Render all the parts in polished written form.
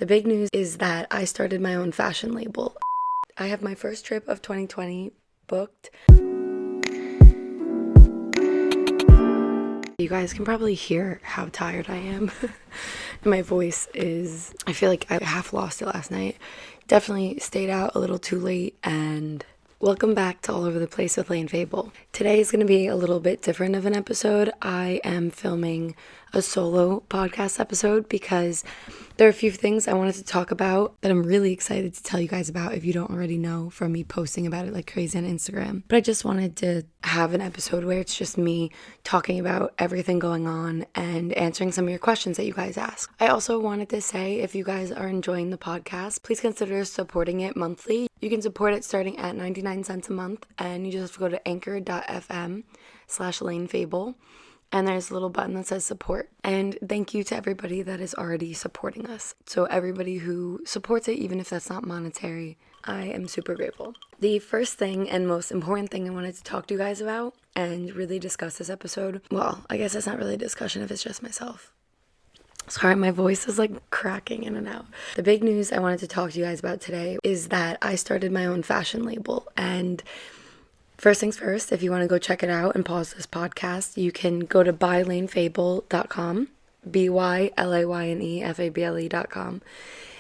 The big news is that I started my own fashion label. I have my first trip of 2020 booked. You guys can probably hear how tired I am. My voice is, I feel like I half lost it last night. Definitely stayed out a little too late, and welcome back to All Over the Place with Layne Fable. Today is going to be a little bit different of an episode. I am filming a solo podcast episode because there are a few things I wanted to talk about that I'm really excited to tell you guys about if you don't already know from me posting about it like crazy on Instagram. But I just wanted to have an episode where it's just me talking about everything going on and answering some of your questions that you guys ask. I also wanted to say, if you guys are enjoying the podcast, please consider supporting it monthly. You can support it starting at 99 cents a month, and you just have to go to anchor.fm/LayneFable. And there's a little button that says support. And thank you to everybody that is already supporting us. So everybody who supports it, even if that's not monetary, I am super grateful. The first thing and most important thing I wanted to talk to you guys about and really discuss this episode, well, I guess it's not really a discussion if it's just myself. Sorry, my voice is like cracking in and out. The big news I wanted to talk to you guys about today is that I started my own fashion label. And first things first, if you want to go check it out and pause this podcast, you can go to BYLAYNEFABLE.com, BYLAYNEFABLE.com,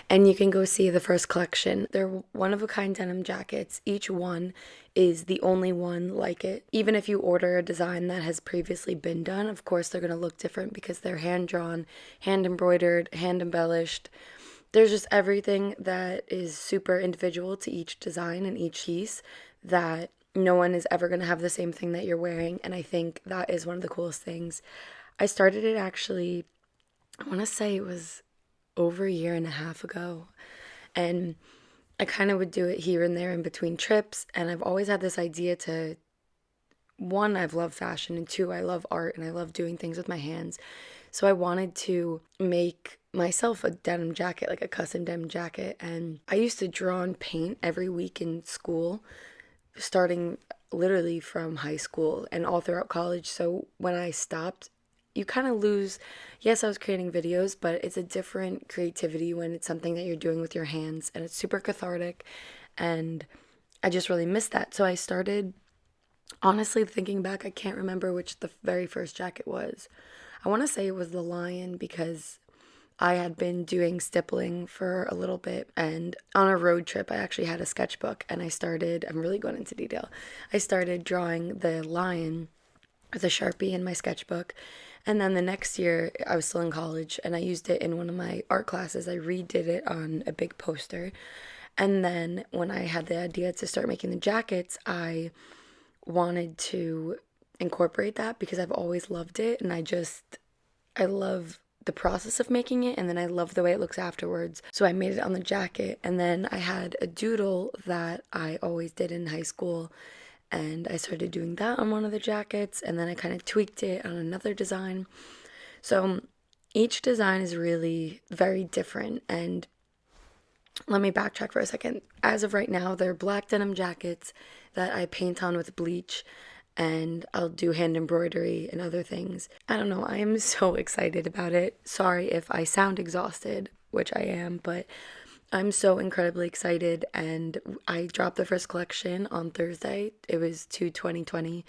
and you can go see the first collection. They're one-of-a-kind denim jackets. Each one is the only one like it. Even if you order a design that has previously been done, of course they're going to look different because they're hand-drawn, hand-embroidered, hand-embellished. There's just everything that is super individual to each design and each piece that no one is ever going to have the same thing that you're wearing, and I think that is one of the coolest things. I started it actually, I want to say it was over a year and a half ago, and I kind of would do it here and there in between trips, and I've always had this idea to, one, I've loved fashion, and two, I love art, and I love doing things with my hands, so I wanted to make myself a denim jacket, like a custom denim jacket, and I used to draw and paint every week in school, starting literally from high school and all throughout college. So when I stopped, you kind of lose, yes, I was creating videos, but it's a different creativity when it's something that you're doing with your hands, and it's super cathartic, and I just really missed that. So I started, honestly, thinking back, I can't remember which the very first jacket was. I want to say it was the Lion, because I had been doing stippling for a little bit, and on a road trip I actually had a sketchbook, and I'm really going into detail, I started drawing the lion with a Sharpie in my sketchbook, and then the next year I was still in college and I used it in one of my art classes. I redid it on a big poster, and then when I had the idea to start making the jackets, I wanted to incorporate that because I've always loved it, and I love the process of making it, and then I love the way it looks afterwards. So I made it on the jacket, and then I had a doodle that I always did in high school, and I started doing that on one of the jackets, and then I kind of tweaked it on another design. So each design is really very different, and let me backtrack for a second. As of right now, they're black denim jackets that I paint on with bleach, and I'll do hand embroidery and other things. I don't know, I am so excited about it. Sorry if I sound exhausted, which I am, but I'm so incredibly excited, and I dropped the first collection on Thursday. It was 2020,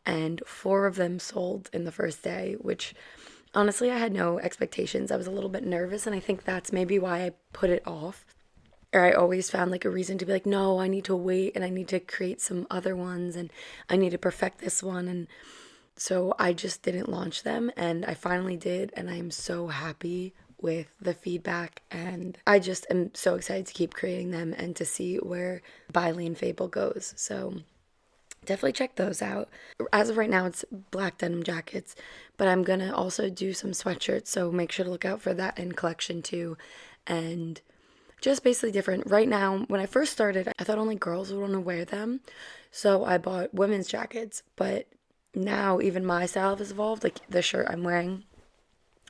and 4 of them sold in the first day, which honestly I had no expectations. I was a little bit nervous, and I think that's maybe why I put it off. Or I always found like a reason to be like, no, I need to wait and I need to create some other ones and I need to perfect this one. And so I just didn't launch them, and I finally did, and I'm so happy with the feedback, and I just am so excited to keep creating them and to see where By Layne Fable goes. So definitely check those out. As of right now, it's black denim jackets, but I'm gonna also do some sweatshirts, so make sure to look out for that in collection too. And just basically different. Right now, when I first started, I thought only girls would want to wear them, so I bought women's jackets, but now even my style has evolved. Like the shirt I'm wearing,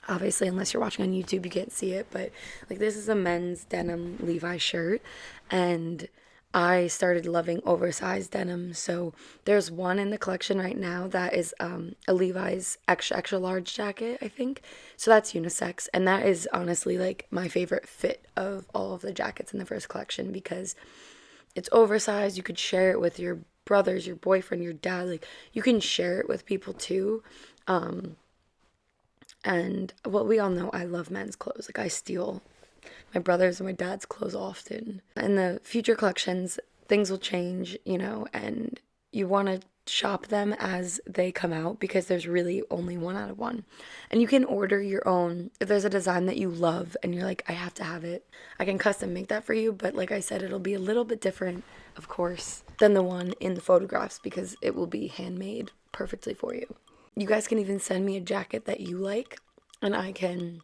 obviously unless you're watching on YouTube you can't see it, but like this is a men's denim Levi shirt, and I started loving oversized denim. So there's one in the collection right now that is a Levi's extra extra large jacket, I think. So that's unisex, and that is honestly like my favorite fit of all of the jackets in the first collection because it's oversized. You could share it with your brothers, your boyfriend, your dad. Like you can share it with people too. And well, we all know I love men's clothes. Like I steal my brother's and my dad's clothes often. In the future collections, things will change, you know, and you want to shop them as they come out because there's really only one out of one. And you can order your own. If there's a design that you love and you're like, I have to have it, I can custom make that for you. But like I said, it'll be a little bit different, of course, than the one in the photographs because it will be handmade perfectly for you. You guys can even send me a jacket that you like and I can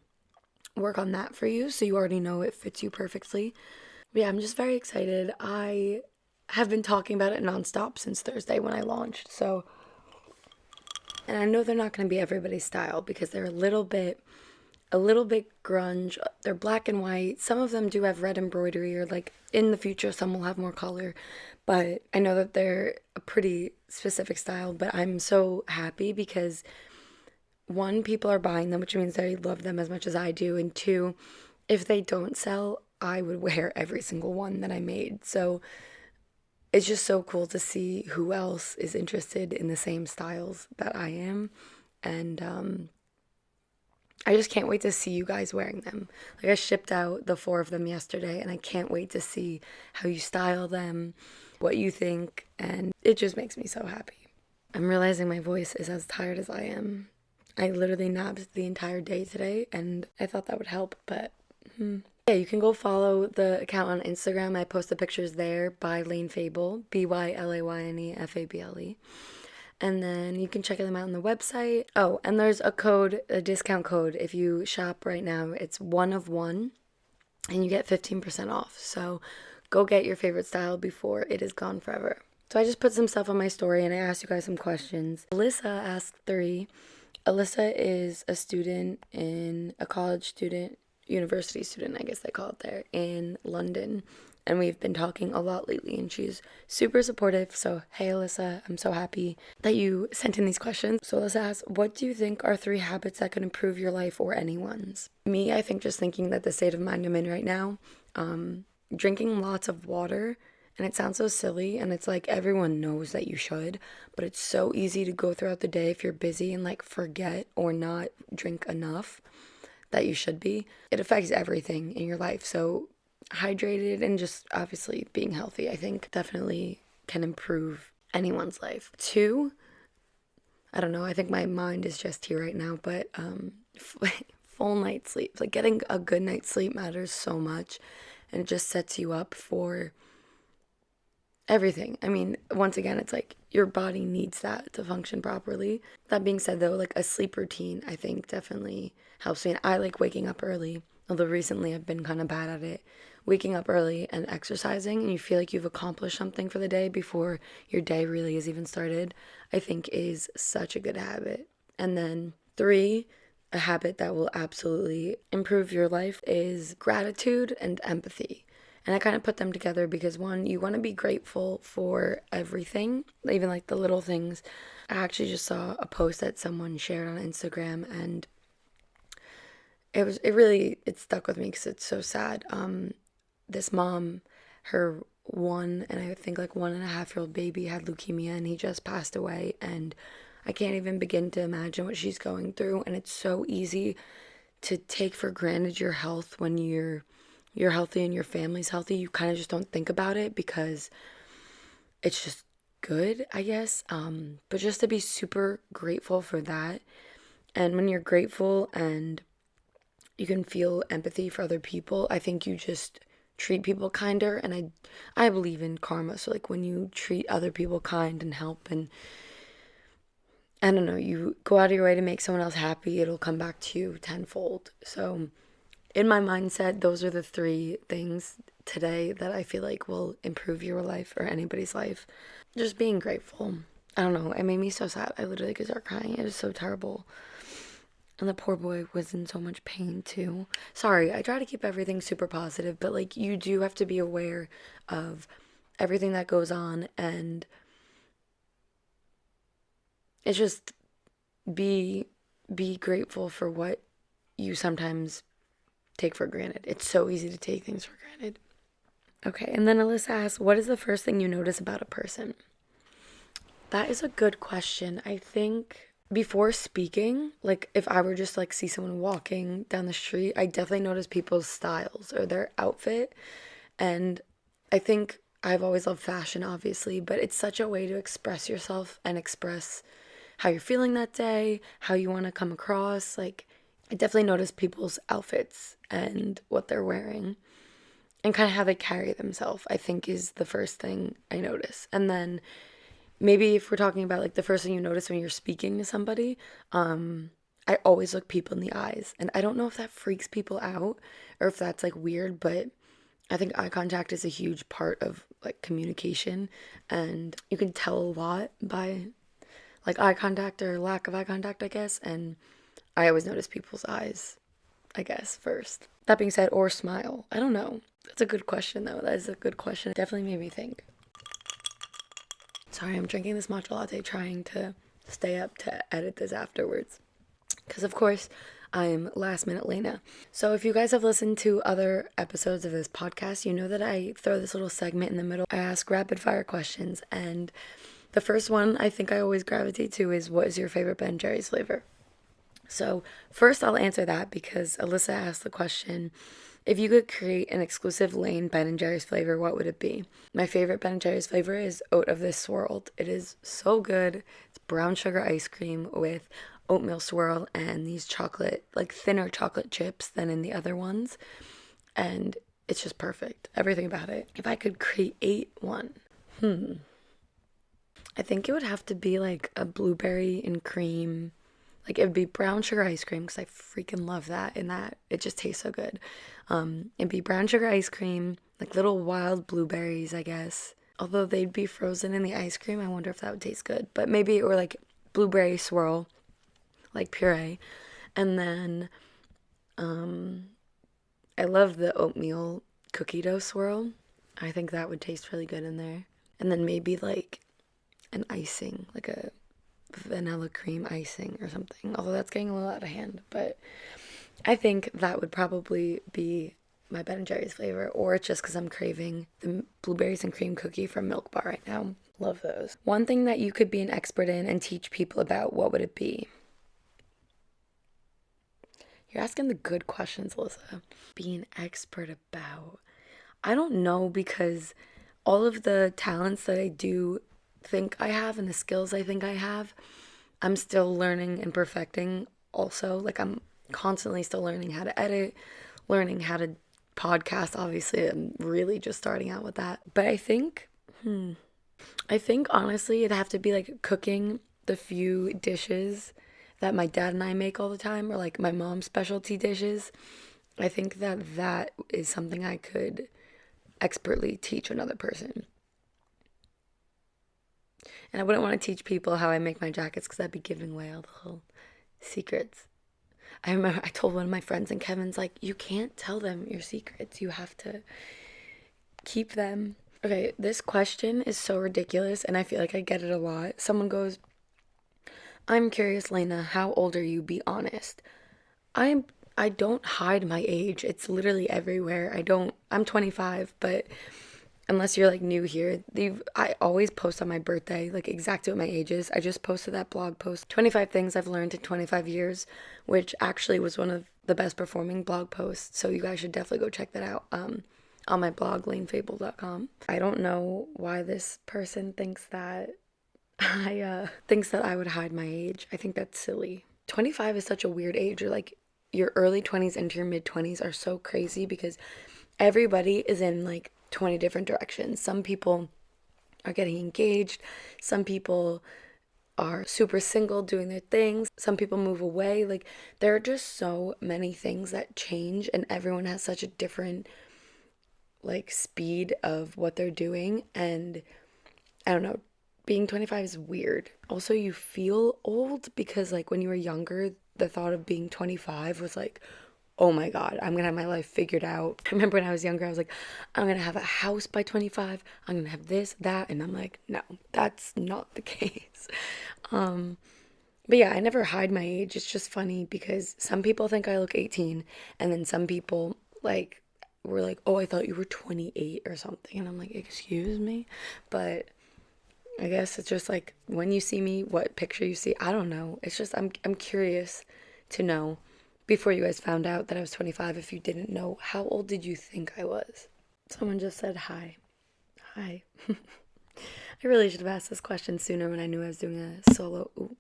work on that for you so you already know it fits you perfectly. But yeah, I'm just very excited. I have been talking about it nonstop since Thursday when I launched. So, and I know they're not going to be everybody's style because they're a little bit grunge. They're black and white. Some of them do have red embroidery, or like in the future some will have more color. But I know that they're a pretty specific style, but I'm so happy because one, people are buying them, which means they love them as much as I do, and two, if they don't sell, I would wear every single one that I made. So it's just so cool to see who else is interested in the same styles that I am. And I just can't wait to see you guys wearing them. Like I shipped out the 4 of them yesterday and I can't wait to see how you style them, what you think, and it just makes me so happy. I'm realizing my voice is as tired as I am. I literally napped the entire day today and I thought that would help, but yeah, you can go follow the account on Instagram. I post the pictures there by Layne Fable, BYLAYNEFABLE. And then you can check them out on the website. Oh, and there's a code, a discount code. If you shop right now, it's 1 of 1 and you get 15% off. So go get your favorite style before it is gone forever. So I just put some stuff on my story and I asked you guys some questions. Alyssa asked 3. Alyssa is a student a college student, university student, I guess they call it there, in London. And we've been talking a lot lately and she's super supportive. So, hey Alyssa, I'm so happy that you sent in these questions. So Alyssa asks, what do you think are 3 habits that could improve your life or anyone's? Me, I think just thinking that the state of mind I'm in right now, drinking lots of water. And it sounds so silly, and it's like everyone knows that you should, but it's so easy to go throughout the day if you're busy and like forget or not drink enough that you should be. It affects everything in your life. So hydrated and just obviously being healthy, I think definitely can improve anyone's life. 2, I don't know, I think my mind is just here right now, but full night's sleep. Like getting a good night's sleep matters so much, and it just sets you up for everything. I mean, once again, it's like your body needs that to function properly. That being said, though, like a sleep routine, I think definitely helps me. And I like waking up early, although recently I've been kind of bad at it. Waking up early and exercising, and you feel like you've accomplished something for the day before your day really is even started, I think is such a good habit. And then 3, a habit that will absolutely improve your life is gratitude and empathy. And I kind of put them together because 1, you want to be grateful for everything, even like the little things. I actually just saw a post that someone shared on Instagram and it stuck with me because it's so sad. This mom, her 1 and I think like 1.5-year-old baby had leukemia and he just passed away, and I can't even begin to imagine what she's going through. And it's so easy to take for granted your health when you're healthy and your family's healthy. You kind of just don't think about it because it's just good, I guess. But just to be super grateful for that. And when you're grateful and you can feel empathy for other people, I think you just treat people kinder. And I believe in karma. So like when you treat other people kind and help, and I don't know, you go out of your way to make someone else happy, it'll come back to you tenfold. So in my mindset, those are the 3 things today that I feel like will improve your life or anybody's life. Just being grateful. I don't know, it made me so sad. I literally could start crying. It was so terrible. And the poor boy was in so much pain too. Sorry, I try to keep everything super positive, but like you do have to be aware of everything that goes on, and it's just be grateful for what you sometimes take for granted. It's so easy to take things for granted. Okay, and then Alyssa asks, what is the first thing you notice about a person? That is a good question. I think before speaking, like if I were just like see someone walking down the street, I definitely notice people's styles or their outfit. And I think I've always loved fashion, obviously, but it's such a way to express yourself and express how you're feeling that day, how you want to come across. Like, I definitely notice people's outfits and what they're wearing and kind of how they carry themselves, I think is the first thing I notice. And then maybe if we're talking about like the first thing you notice when you're speaking to somebody, I always look people in the eyes. And I don't know if that freaks people out or if that's like weird, but I think eye contact is a huge part of like communication, and you can tell a lot by like eye contact or lack of eye contact, I guess. And I always notice people's eyes, I guess, first. That being said, or smile. I don't know. That's a good question, though. That is a good question. It definitely made me think. Sorry, I'm drinking this matcha latte, trying to stay up to edit this afterwards. Because, of course, I'm last minute Layne. So if you guys have listened to other episodes of this podcast, you know that I throw this little segment in the middle. I ask rapid fire questions, and the first one I think I always gravitate to is, what is your favorite Ben & Jerry's flavor? So first I'll answer that because Alyssa asked the question, if you could create an exclusive Layne Ben & Jerry's flavor, what would it be? My favorite Ben & Jerry's flavor is Oat of This World. It is so good. It's brown sugar ice cream with oatmeal swirl and these chocolate, like thinner chocolate chips than in the other ones. And it's just perfect. Everything about it. If I could create one, I think it would have to be like a blueberry and cream. Like it would be brown sugar ice cream because I freaking love that, and that it just tastes so good. It'd be brown sugar ice cream, like little wild blueberries, I guess. Although they'd be frozen in the ice cream, I wonder if that would taste good. But maybe, or like blueberry swirl, like puree. And then I love the oatmeal cookie dough swirl. I think that would taste really good in there. And then maybe like an icing, like a vanilla cream icing or something. Although that's getting a little out of hand. But I think that would probably be my Ben & Jerry's flavor. Or it's just because I'm craving the blueberries and cream cookie from Milk Bar right now. Love those. One thing that you could be an expert in and teach people about, what would it be? You're asking the good questions, Alyssa. Be an expert about. I don't know, because all of the talents that I do think I have and the skills I think I have, I'm still learning and perfecting also. Like I'm constantly still learning how to edit, learning how to podcast. Obviously, I'm really just starting out with that. But I think honestly it'd have to be like cooking the few dishes that my dad and I make all the time, or like my mom's specialty dishes. I think that is something I could expertly teach another person. And I wouldn't want to teach people how I make my jackets because I'd be giving away all the whole secrets. I remember I told one of my friends, and Kevin's like, you can't tell them your secrets. You have to keep them. Okay, this question is so ridiculous, and I feel like I get it a lot. Someone goes, I'm curious, Layne, how old are you? Be honest. I don't hide my age. It's literally everywhere. I'm 25, but unless you're like new here, I always post on my birthday, like exactly what my age is. I just posted that blog post, 25 things I've learned in 25 years, which actually was one of the best performing blog posts. So you guys should definitely go check that out on my blog, laynefable.com. I don't know why this person thinks that I would hide my age. I think that's silly. 25 is such a weird age. Or like your early 20s into your mid 20s are so crazy because everybody is in like 20 different directions. Some people are getting engaged. Some people are super single doing their things. Some people move away. Like there are just so many things that change, and everyone has such a different like speed of what they're doing. And I don't know, being 25 is weird. Also, you feel old because like when you were younger, the thought of being 25 was like, oh my God, I'm gonna have my life figured out. I remember when I was younger, I was like, I'm gonna have a house by 25. I'm gonna have this, that. And I'm like, no, that's not the case. But yeah, I never hide my age. It's just funny because some people think I look 18, and then some people like were like, "Oh, I thought you were 28 or something." And I'm like, "Excuse me?" But I guess it's just like when you see me, what picture you see, I don't know. It's just I'm curious to know before you guys found out that I was 25, if you didn't know, how old did you think I was? Someone just said hi. Hi. I really should have asked this question sooner when I knew I was doing a solo. Ooh,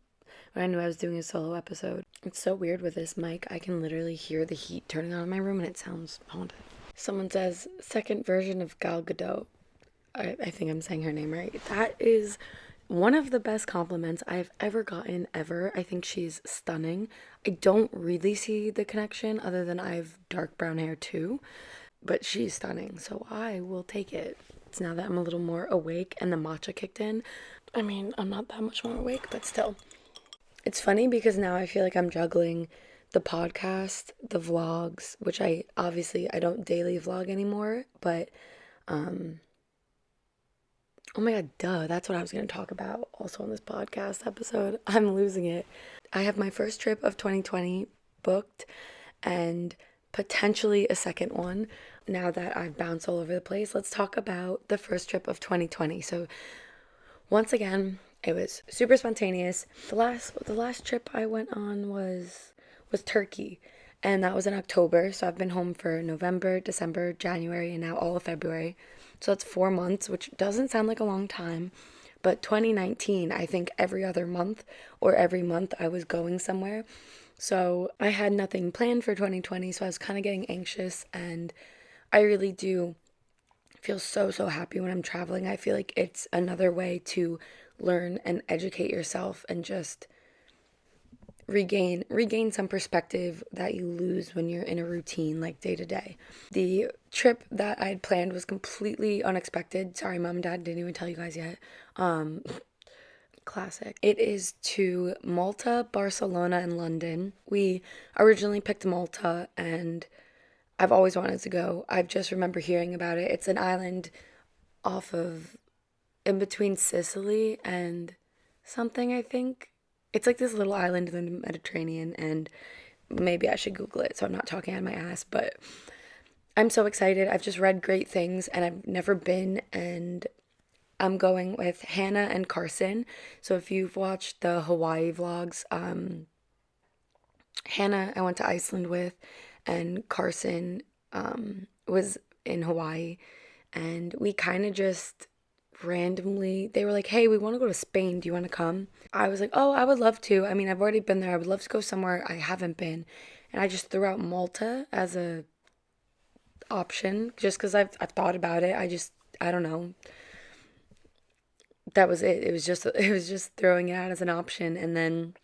when I knew I was doing a solo episode. It's so weird with this mic. I can literally hear the heat turning on in my room and it sounds haunted. Someone says, second version of Gal Gadot. I think I'm saying her name right. That is one of the best compliments I've ever gotten, ever. I think she's stunning. I don't really see the connection other than I have dark brown hair too, but she's stunning, so I will take it. It's now that I'm a little more awake and the matcha kicked in. I mean, I'm not that much more awake, but still. It's funny because now I feel like I'm juggling the podcast, the vlogs, which I don't daily vlog anymore, but oh my God, duh, that's what I was going to talk about also on this podcast episode. I'm losing it. I have my first trip of 2020 booked and potentially a second one now that I've bounced all over the place. Let's talk about the first trip of 2020. So once again, it was super spontaneous. The last trip I went on was Turkey, and that was in October. So I've been home for November, December, January, and now all of February. So that's 4 months, which doesn't sound like a long time. But 2019, I think every other month or every month I was going somewhere. So I had nothing planned for 2020, so I was kind of getting anxious, and I really do feel so happy when I'm traveling. I feel like it's another way to learn and educate yourself and just regain some perspective that you lose when you're in a routine like day to day. The trip that I had planned was completely unexpected. Sorry, mom and dad, didn't even tell you guys yet. Classic. It is to Malta, Barcelona, and London. We originally picked Malta, and I've always wanted to go. I just remember hearing about it. It's an island off of in between Sicily and something, I think. It's like this little island in the Mediterranean, and maybe I should Google it so I'm not talking out of my ass, but I'm so excited. I've just read great things and I've never been, and I'm going with Hannah and Carson. So if you've watched the Hawaii vlogs, Hannah I went to Iceland with, and Carson was in Hawaii, and we kind of just randomly, they were like, hey, we want to go to Spain, do you want to come? I was like, oh, I would love to. I mean, I've already been there. I would love to go somewhere I haven't been. And I just threw out Malta as a option just because I've thought about it. I don't know. That was it. It was just throwing it out as an option, and then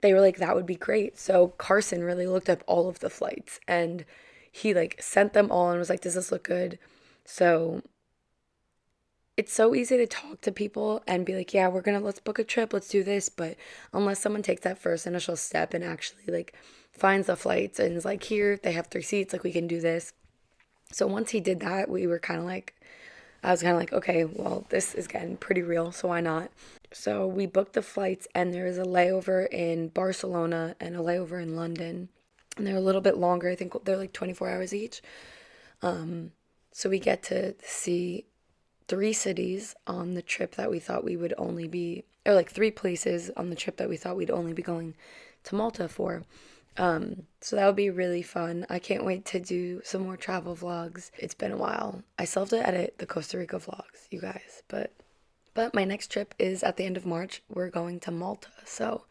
they were like, that would be great. So Carson really looked up all of the flights, and he like sent them all and was like, does this look good? So it's so easy to talk to people and be like, yeah, let's book a trip, let's do this. But unless someone takes that first initial step and actually like finds the flights and is like, here, they have 3 seats, like we can do this. So once he did that, I was kind of like, okay, well, this is getting pretty real, so why not? So we booked the flights, and there is a layover in Barcelona and a layover in London. And they're a little bit longer. I think they're like 24 hours each. So we get to see 3 cities on the trip that we thought we would only be, or like 3 places on the trip that we thought we'd only be going to Malta for. So that would be really fun. I can't wait to do some more travel vlogs. It's been a while. I still have to edit the Costa Rica vlogs, you guys, but my next trip is at the end of March. We're going to Malta, so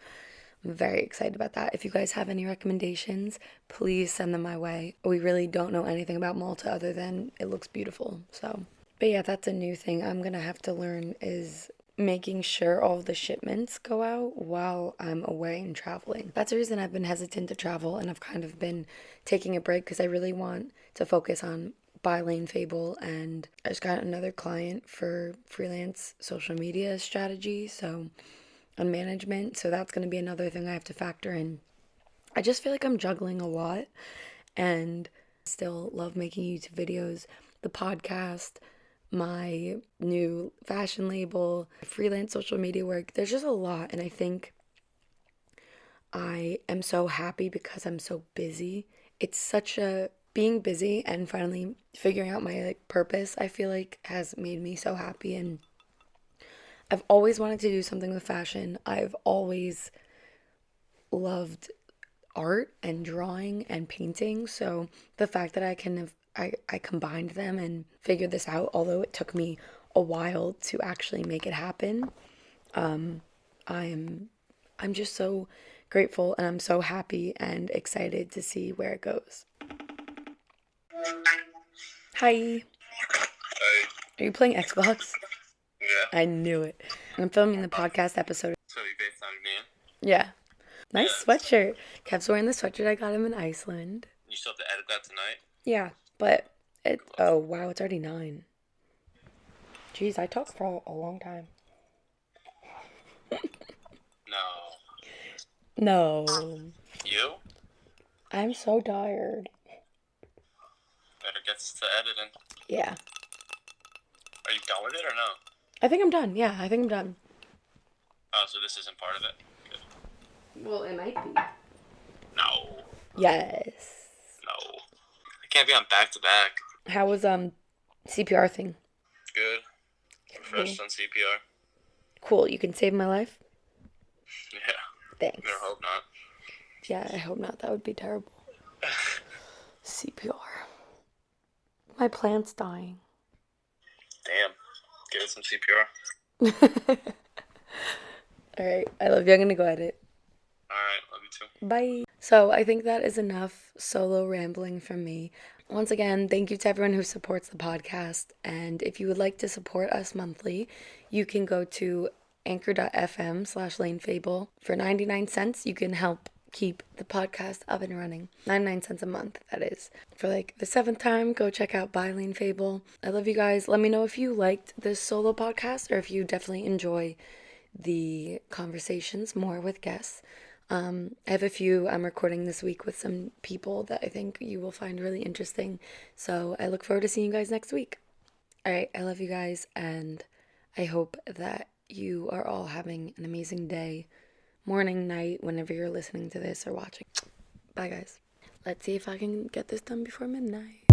I'm very excited about that. If you guys have any recommendations, please send them my way. We really don't know anything about Malta other than it looks beautiful, so. But yeah, that's a new thing I'm gonna have to learn, is making sure all of the shipments go out while I'm away and traveling. That's the reason I've been hesitant to travel, and I've kind of been taking a break because I really want to focus on BYLAYNEFABLE, and I just got another client for freelance social media strategy, so on management, so that's going to be another thing I have to factor in. I just feel like I'm juggling a lot and still love making YouTube videos, the podcast, my new fashion label, freelance social media work. There's just a lot, and I think I am so happy because I'm so busy. It's such a being busy and finally figuring out my like purpose, I feel like has made me so happy, and I've always wanted to do something with fashion. I've always loved art and drawing and painting. So the fact that I combined them and figured this out, although it took me a while to actually make it happen, I'm I'm just so grateful and I'm so happy and excited to see where it goes. Hi. Hey, Are you playing Xbox? yeah. I knew it. I'm filming the podcast episode. So you FaceTimed me? Yeah. Nice Yeah. sweatshirt. Kev's wearing the sweatshirt I got him in Iceland. You still have to edit that tonight? Yeah, but oh wow, it's already 9. Jeez, I talk for a long time. No. No. You? I'm so tired. Better get to editing. Yeah. Are you done with it or no? I think I'm done. Yeah, I think I'm done. Oh, so this isn't part of it? Good. Well, it might be. No. Yes. No. I can't be on back to back. How was CPR thing? Good. Refreshed on CPR. Cool. You can save my life? Yeah. Thanks. Better hope not. Yeah, I hope not. That would be terrible. CPR. My plant's dying. Damn. Give it some CPR. All right. I love you. I'm going to go edit. Alright, love you too. Bye. So I think that is enough solo rambling from me. Once again, thank you to everyone who supports the podcast. And if you would like to support us monthly, you can go to anchor.fm/Layne for 99 cents. You can help keep the podcast up and running. 99 cents a month, that is. For like the 7th time, go check out BYLAYNEFABLE. I love you guys. Let me know if you liked this solo podcast or if you definitely enjoy the conversations more with guests. I have a few I'm recording this week with some people that I think you will find really interesting. So I look forward to seeing you guys next week. All right, I love you guys, and I hope that you are all having an amazing day, morning, night, whenever you're listening to this or watching. Bye, guys. Let's see if I can get this done before midnight.